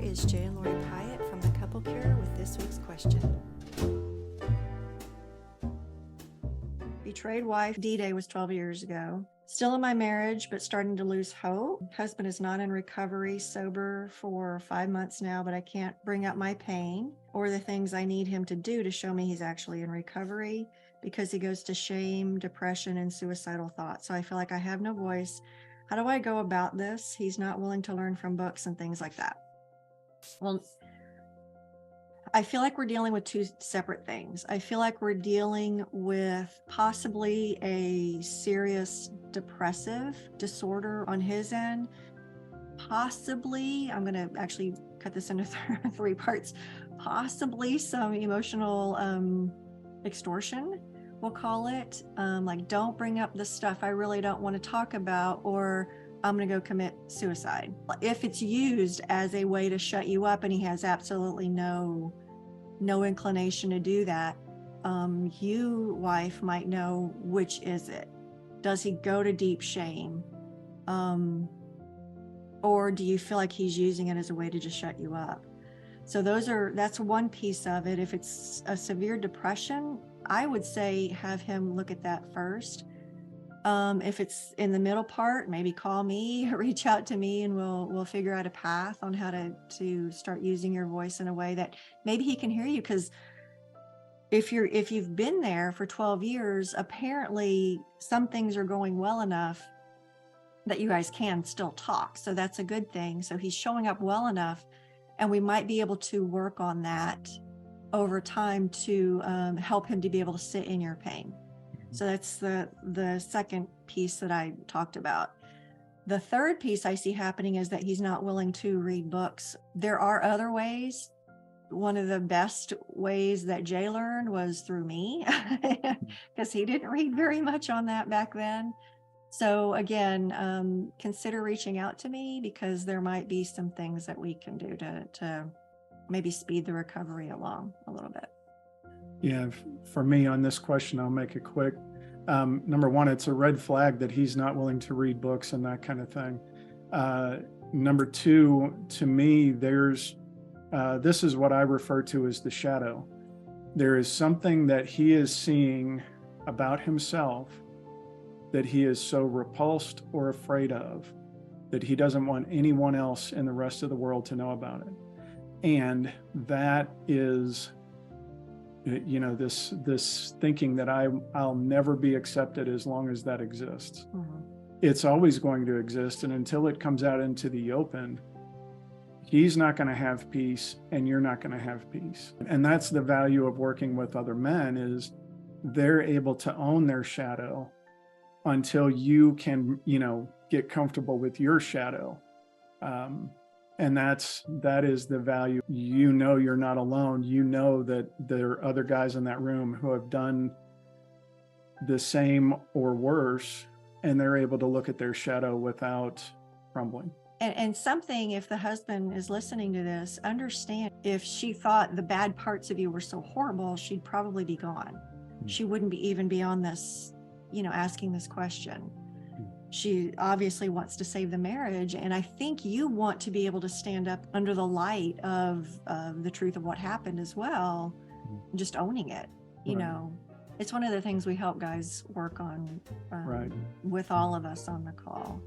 is Jay and Lori Pyatt from The Couple Cure with this week's question. Betrayed wife, D-Day was 12 years ago. Still in my marriage, but starting to lose hope. Husband is not in recovery, sober for 5 months now, but I can't bring up my pain or the things I need him to do to show me he's actually in recovery because he goes to shame, depression, and suicidal thoughts. So I feel like I have no voice. How do I go about this? He's not willing to learn from books and things like that. Well, I feel like we're dealing with two separate things. I feel like we're dealing with possibly a serious depressive disorder on his end. Possibly, I'm going to actually cut this into three parts, possibly some emotional extortion, we'll call it. Like, don't bring up the stuff I really don't want to talk about, or I'm going to go commit suicide. If it's used as a way to shut you up and he has absolutely no inclination to do that, you, wife, might know which is it. Does he go to deep shame? Or do you feel like he's using it as a way to just shut you up? So that's one piece of it. If it's a severe depression, I would say have him look at that first. If it's in the middle part, maybe call me, reach out to me, and we'll figure out a path on how to start using your voice in a way that maybe he can hear you. Because if you've been there for 12 years, apparently some things are going well enough that you guys can still talk. So that's a good thing. So he's showing up well enough, and we might be able to work on that over time to help him to be able to sit in your pain. So that's the second piece that I talked about. The third piece I see happening is that he's not willing to read books. There are other ways. One of the best ways that Jay learned was through me, because he didn't read very much on that back then. So again, consider reaching out to me, because there might be some things that we can do to maybe speed the recovery along a little bit. Yeah, for me on this question, I'll make it quick. Number one, it's a red flag that he's not willing to read books and that kind of thing. Number two, to me, this is what I refer to as the shadow. There is something that he is seeing about himself that he is so repulsed or afraid of that he doesn't want anyone else in the rest of the world to know about it. And that is, this thinking that I'll never be accepted as long as that exists. Mm-hmm. It's always going to exist, and until it comes out into the open, he's not going to have peace, and you're not going to have peace. And that's the value of working with other men, is they're able to own their shadow until you can, get comfortable with your shadow. And that is the value. You're not alone. You know that there are other guys in that room who have done the same or worse, and they're able to look at their shadow without crumbling. And something, if the husband is listening to this, understand, if she thought the bad parts of you were so horrible, she'd probably be gone. Mm-hmm. She wouldn't even be on this, asking this question. She obviously wants to save the marriage. And I think you want to be able to stand up under the light of the truth of what happened as well, just owning it. It's one of the things we help guys work on with all of us on the call.